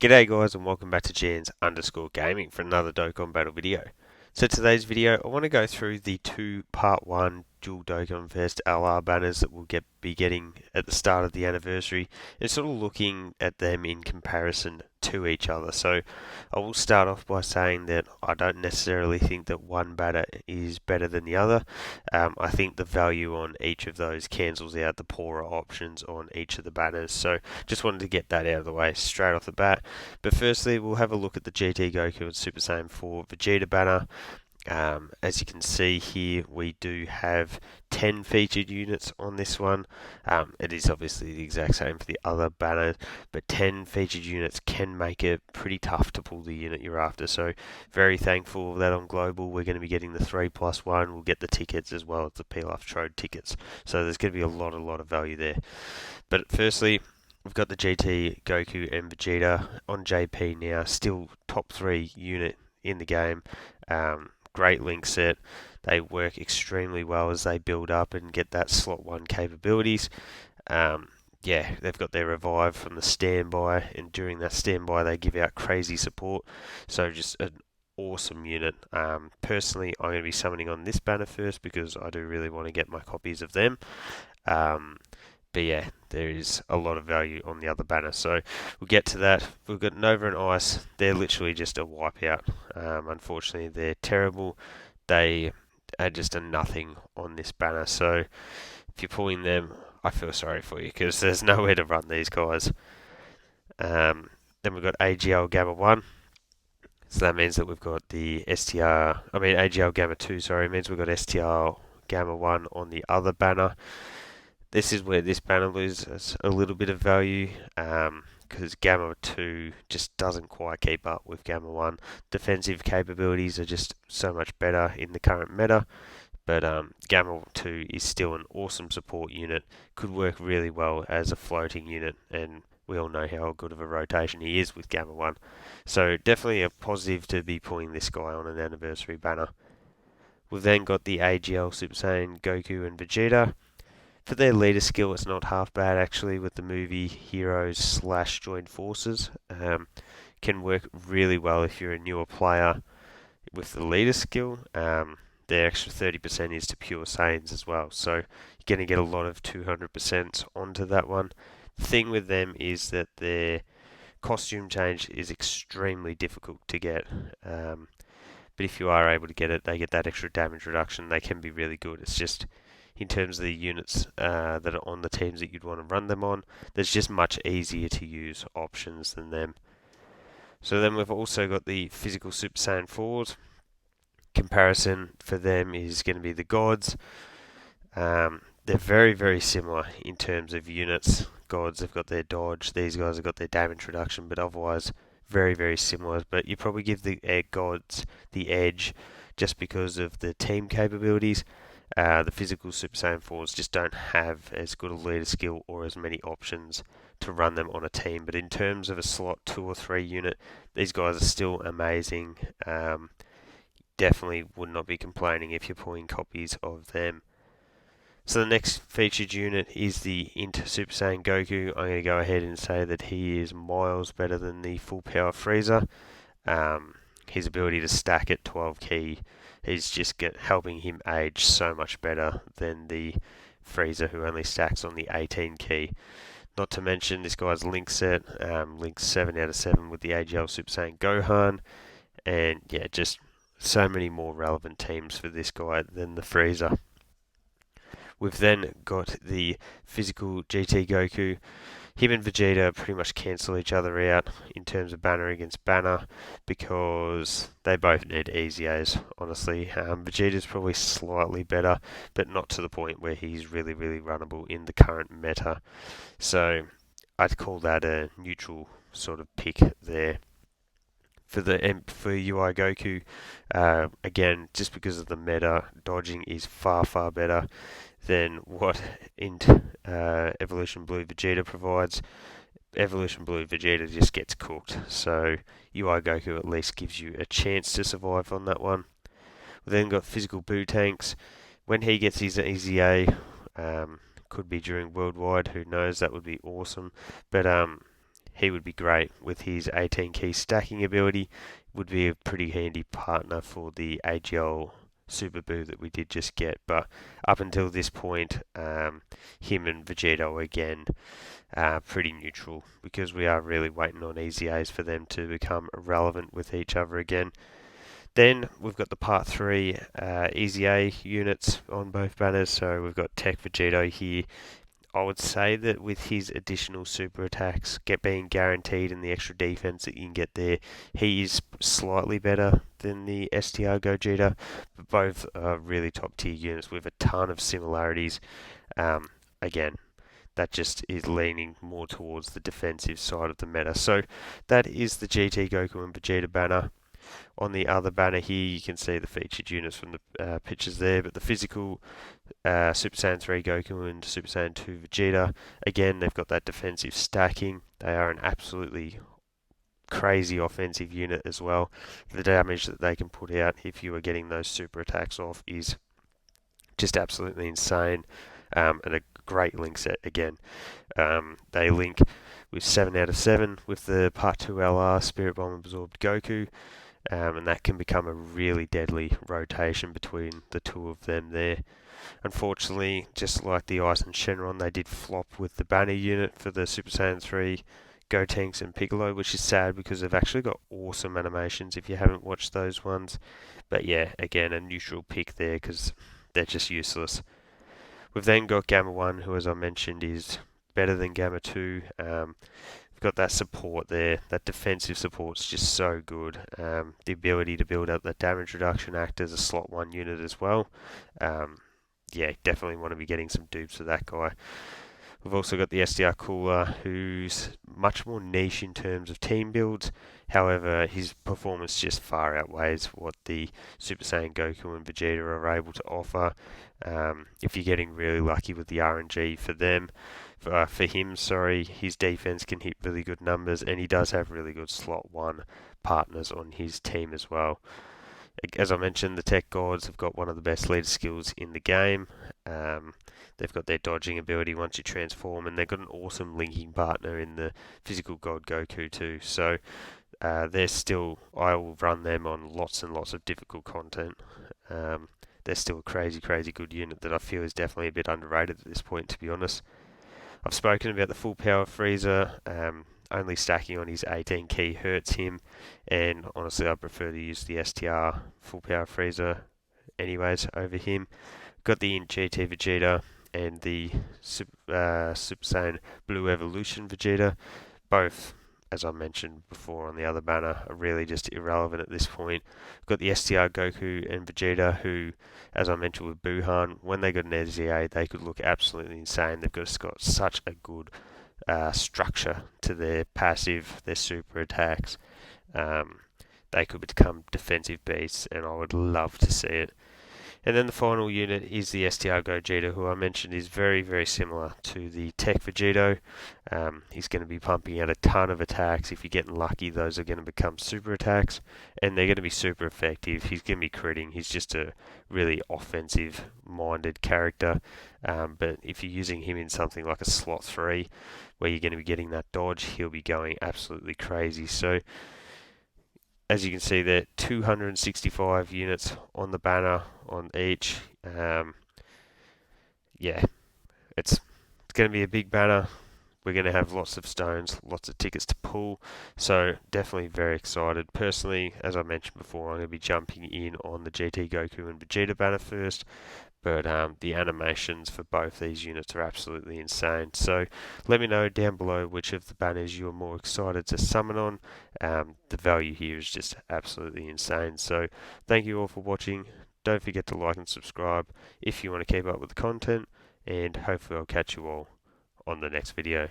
G'day guys and welcome back to GNs_gaming for another Dokkan battle video. So today's video I want to go through the two part 1 dual Dokkan Fest LR banners that we'll be getting at the start of the anniversary and sort of looking at them in comparison to each other. So I will start off by saying that I don't necessarily think that one banner is better than the other. I think the value on each of those cancels out the poorer options on each of the banners. So just wanted to get that out of the way straight off the bat. But firstly, we'll have a look at the GT Goku and Super Saiyan 4 Vegeta banner. As you can see here, we do have 10 featured units on this one. It is obviously the exact same for the other banner, but 10 featured units can make it pretty tough to pull the unit you're after. So very thankful that on Global we're going to be getting the 3+1. We'll get the tickets as well as the Pilaf Trode tickets. So there's going to be a lot of value there. But firstly, we've got the GT Goku and Vegeta on JP now, still top 3 unit in the game. Great link set. They work extremely well as they build up and get that slot 1 capabilities. Yeah, they've got their revive from the standby, and during that standby they give out crazy support. So just an awesome unit. Personally, I'm going to be summoning on this banner first because I do really want to get my copies of them. But yeah, there is a lot of value on the other banner. So we'll get to that. We've got Nova and Ice. They're literally just a wipeout. Unfortunately, they're terrible. They are just a nothing on this banner. So if you're pulling them, I feel sorry for you because there's nowhere to run these guys. Then we've got AGL Gamma 1. So that means that we've got the AGL Gamma 2, sorry, means we've got STR Gamma 1 on the other banner. This is where this banner loses a little bit of value because Gamma 2 just doesn't quite keep up with Gamma 1. Defensive capabilities are just so much better in the current meta, but Gamma 2 is still an awesome support unit, could work really well as a floating unit, and we all know how good of a rotation he is with Gamma 1. So definitely a positive to be pulling this guy on an anniversary banner. We've then got the AGL Super Saiyan Goku and Vegeta. For their leader skill, it's not half bad actually with the movie Heroes / Joined Forces. Can work really well if you're a newer player with the leader skill. Their extra 30% is to pure Saiyans as well, so you're going to get a lot of 200% onto that one. The thing with them is that their costume change is extremely difficult to get. But if you are able to get it, they get that extra damage reduction. They can be really good. It's just in terms of the units that are on the teams that you'd want to run them on, there's just much easier to use options than them. So then we've also got the physical Super Saiyan 4s. Comparison for them is going to be the Gods. They're very similar in terms of units. Gods have got their dodge, these guys have got their damage reduction, but otherwise very similar. But you probably give the Gods the edge just because of the team capabilities. The physical Super Saiyan 4s just don't have as good a leader skill or as many options to run them on a team. But in terms of a slot 2 or 3 unit, these guys are still amazing. Definitely would not be complaining if you're pulling copies of them. So the next featured unit is the Inter Super Saiyan Goku. I'm going to go ahead and say that he is miles better than the full power Frieza. His ability to stack at 12 key is just helping him age so much better than the Frieza who only stacks on the 18 key. Not to mention this guy's link set, link 7 out of 7 with the AGL Super Saiyan Gohan, and yeah, just so many more relevant teams for this guy than the Frieza. We've then got the physical GT Goku. Him and Vegeta pretty much cancel each other out in terms of banner against banner because they both need easy A's, honestly. Vegeta's probably slightly better, but not to the point where he's really runnable in the current meta. So I'd call that a neutral sort of pick there. For UI Goku, again, just because of the meta, dodging is far better than what Evolution Blue Vegeta provides. Evolution Blue Vegeta just gets cooked, so UI Goku at least gives you a chance to survive on that one. We've then got Physical Boo Tanks. When he gets his Easy A, could be during Worldwide, who knows, that would be awesome. But he would be great with his 18 key stacking ability. Would be a pretty handy partner for the AGL Super Boo that we did just get. But up until this point, him and Vegito again pretty neutral, because we are really waiting on Easy A's for them to become relevant with each other again. Then we've got the Part 3 Easy A units on both banners. So we've got Tech Vegito here. I would say that with his additional super attacks being guaranteed and the extra defense that you can get there, he is slightly better than the STR Gogeta, but both are really top tier units with a ton of similarities. Again, that just is leaning more towards the defensive side of the meta. So that is the GT Goku and Vegeta banner. On the other banner here, you can see the featured units from the pictures there, but the physical Super Saiyan 3 Goku and Super Saiyan 2 Vegeta, again, they've got that defensive stacking. They are an absolutely crazy offensive unit as well. The damage that they can put out if you are getting those super attacks off is just absolutely insane, and a great link set again. They link with 7 out of 7 with the Part 2 LR Spirit Bomb Absorbed Goku. And that can become a really deadly rotation between the two of them there. Unfortunately, just like the Ice and Shenron, they did flop with the banner unit for the Super Saiyan 3 Gotenks and Piccolo, which is sad because they've actually got awesome animations if you haven't watched those ones. But yeah, again, a neutral pick there because they're just useless. We've then got Gamma 1, who, as I mentioned, is better than Gamma 2. We've got that support there. That defensive support's just so good. The ability to build up that damage reduction, act as a slot 1 unit as well. Yeah, definitely want to be getting some dupes of that guy. We've also got the SDR Cooler, who's much more niche in terms of team builds. However, his performance just far outweighs what the Super Saiyan Goku and Vegeta are able to offer. If you're getting really lucky with the RNG for them, for him, his defense can hit really good numbers, and he does have really good slot 1 partners on his team as well. As I mentioned, the Tech Gods have got one of the best leader skills in the game. They've got their dodging ability once you transform, and they've got an awesome linking partner in the Physical God Goku too. So they're still, I will run them on lots and lots of difficult content. They're still a crazy, crazy good unit that I feel is definitely a bit underrated at this point, to be honest. I've spoken about the full power Freezer. Only stacking on his 18 key hurts him, and honestly, I prefer to use the STR full power Freezer anyways over him. Got the GT Vegeta and the Super Saiyan Blue Evolution Vegeta. Both, as I mentioned before on the other banner, are really just irrelevant at this point. Got the STR Goku and Vegeta, who, as I mentioned with Buhan, when they got an SZA, they could look absolutely insane. They've got such a good structure to their passive, their super attacks. They could become defensive beasts, and I would love to see it. And then the final unit is the STR Gogeta, who I mentioned is very, very similar to the Tech Vegito. He's going to be pumping out a ton of attacks. If you're getting lucky, those are going to become super attacks, and they're going to be super effective. He's going to be critting. He's just a really offensive-minded character. But if you're using him in something like a slot 3, where you're going to be getting that dodge, he'll be going absolutely crazy. So, as you can see there, 265 units on the banner on each. Yeah, it's going to be a big banner. We're going to have lots of stones, lots of tickets to pull. So definitely very excited. Personally, as I mentioned before, I'm going to be jumping in on the GT Goku and Vegeta banner first. But the animations for both these units are absolutely insane. So let me know down below which of the banners you're more excited to summon on. The value here is just absolutely insane. So thank you all for watching. Don't forget to like and subscribe if you want to keep up with the content. And hopefully I'll catch you all on the next video.